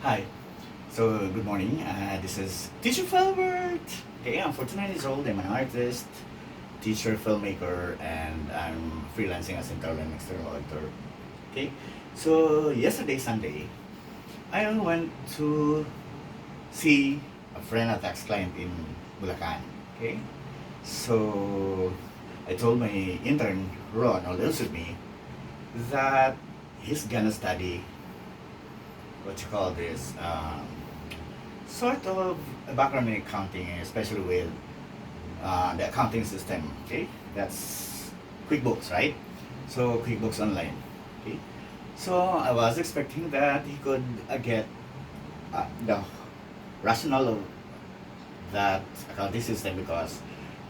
Hi. So, good morning. This is Teacher Felbert. Okay, I'm 49 years old. I'm an artist, teacher, filmmaker, and I'm freelancing as internal and external auditor. Okay, so yesterday, Sunday, I went to see a friend, a tax client in Bulacan. Okay, so I told my intern, Ron, who lives with me, that he's gonna study what you call this sort of a background in accounting, especially with the accounting system. Okay, that's QuickBooks, right? So QuickBooks Online. Okay, so I was expecting that he could get the rationale of that accounting system because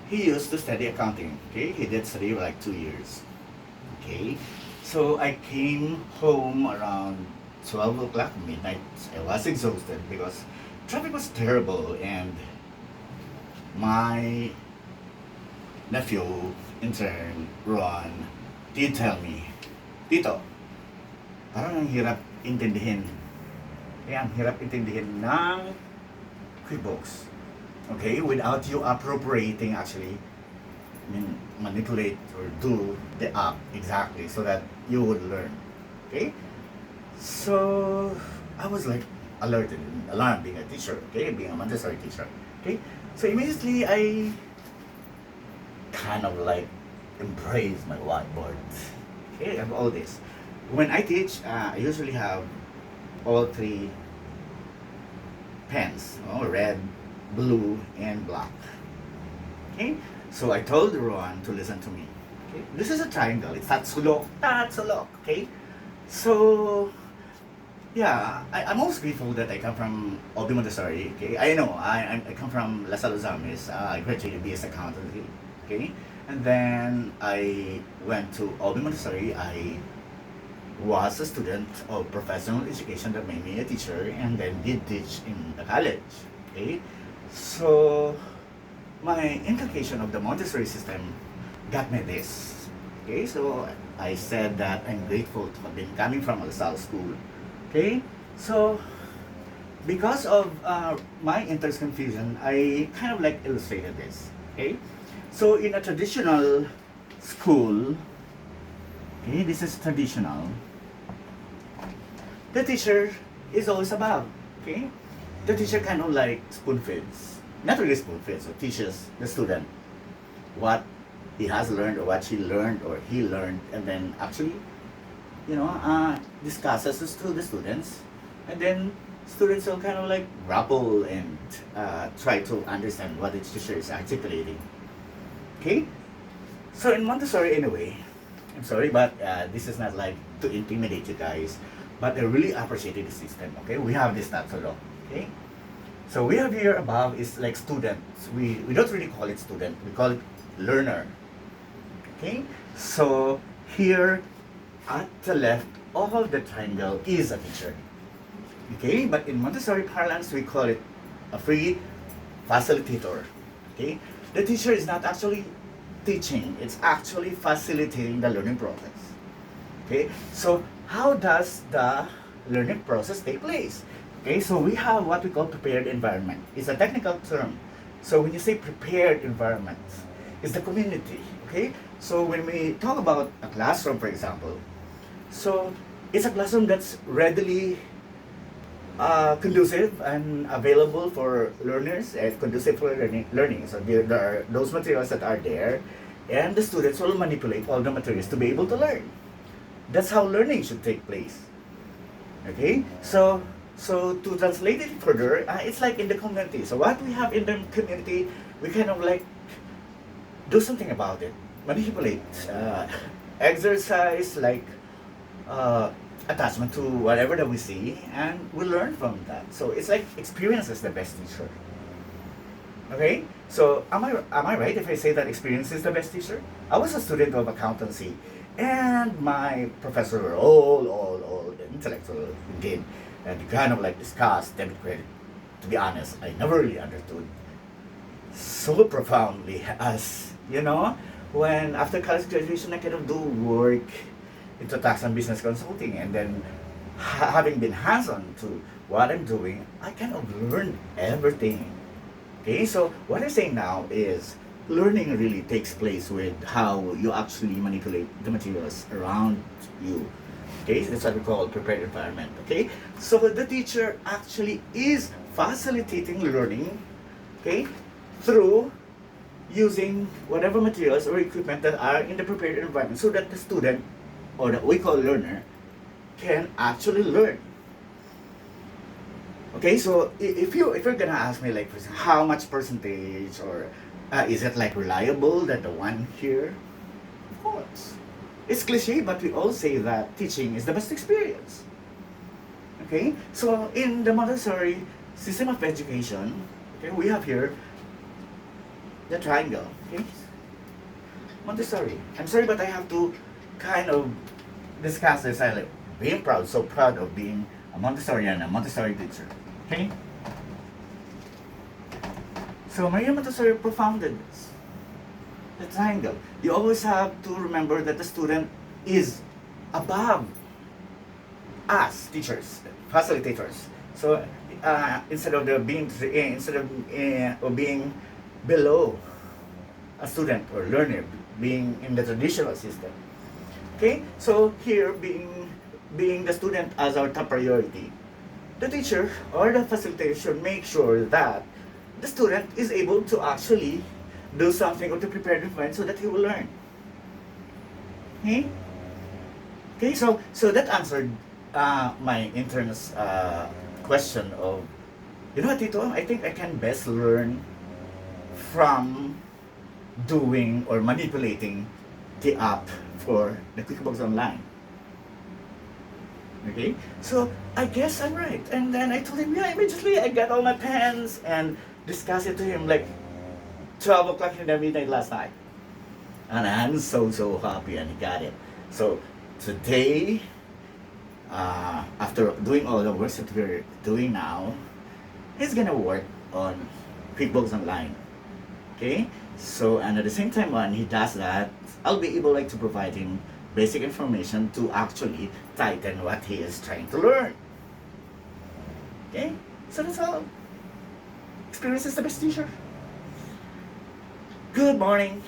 he used to study accounting. Okay, he did study for like 2 years. Okay, so I came home around 12 o'clock midnight. I was exhausted because traffic was terrible, and my nephew, intern, Ron, did tell me, Tito, parang ang hirap intindihin. Kaya ang hirap intindihin ng QuickBooks. Okay, without you appropriating actually, I mean, manipulate or do the app exactly so that you would learn. Okay? So I was like alerted and alarmed being a teacher, okay, being a Montessori teacher. Okay? So immediately I kind of like embraced my whiteboard. Okay, I have all this. When I teach, I usually have all three pens, red, blue, and black. Okay? So I told Ron to listen to me. Okay? This is a triangle. It's tatsulok, tatsulok. Okay? So yeah, I'm most grateful that I come from Obi Montessori. Okay, I know I come from La Salle Zamis. I graduated BS Accountancy. Okay, and then I went to Obi Montessori. I was a student of professional education that made me a teacher, and then did teach in the college. Okay, so my inculcation of the Montessori system got me this. Okay, so I said that I'm grateful to have been coming from a La Salle school. Okay, so because of my interest confusion, I kind of like illustrated this. Okay, so in a traditional school, okay, this is traditional. The teacher is always above. Okay, the teacher kind of like spoon feeds, not really spoon feeds, or teaches the student what he has learned or what she learned or he learned, and then actually discusses this to the students, and then students will kind of like grapple and try to understand what the teacher is articulating. Okay, so in Montessori, anyway, I'm sorry, but this is not like to intimidate you guys, but I really appreciated the system. Okay, we have this taxonomy. Okay, so we have here above is like students. We don't really call it student. We call it learner. Okay, so here at the left of the triangle is a teacher. Okay, but in Montessori parlance, we call it a free facilitator. Okay, the teacher is not actually teaching, it's actually facilitating the learning process. Okay, so how does the learning process take place? Okay, so we have what we call prepared environment. It's a technical term. So when you say prepared environment, it's the community. Okay, so when we talk about a classroom, for example, so it's a classroom that's readily conducive and available for learners and conducive for learning. So there are those materials that are there, and the students will manipulate all the materials to be able to learn. That's how learning should take place. Okay, so to translate it further, it's like in the community. So what we have in the community, we kind of like do something about it, manipulate, exercise like attachment to whatever that we see, and we learn from that. So it's like experience is the best teacher. Okay, so am I right if I say that experience is the best teacher? I was a student of accountancy, and my professor were all intellectual indeed, and kind of like discussed debit credit. To be honest, I never really understood so profoundly as when after college graduation I kind of do work into tax and business consulting, and then having been hands-on to what I'm doing, I kind of learn everything. Okay, so what I'm saying now is learning really takes place with how you actually manipulate the materials around you. Okay, that's what we call prepared environment. Okay, so the teacher actually is facilitating learning, okay, through using whatever materials or equipment that are in the prepared environment so that the student or the we call learner can actually learn. Okay, so if you're gonna ask me like for example, how much percentage or is it like reliable that the one here? Of course, it's cliche, but we all say that teaching is the best experience. Okay, so in the Montessori system of education, okay, we have here the triangle. Okay, Montessori. I'm sorry, but I have to kind of discuss this. I like being proud, so proud of being a Montessorian, a Montessori teacher. Okay? So Maria Montessori propounded this. The triangle. You always have to remember that the student is above us, teachers, facilitators. So instead of being below a student or learner, being in the traditional system. Okay, so here being the student as our top priority, the teacher or the facilitator should make sure that the student is able to actually do something or to prepare the mind so that he will learn. Okay, okay, so that answered my intern's question of, you know what, Tito, I think I can best learn from doing or manipulating the app for the QuickBooks Online. Okay, so I guess I'm right. And then I told him, yeah, immediately I got all my pens and discussed it to him like 12 o'clock in the midnight last night. And I'm so happy and he got it. So today, after doing all the work that we're doing now, he's gonna work on QuickBooks Online. Okay, so and at the same time when he does that, I'll be able like to provide him basic information to actually tighten what he is trying to learn. Okay, so that's all. Experience is the best teacher. Good morning.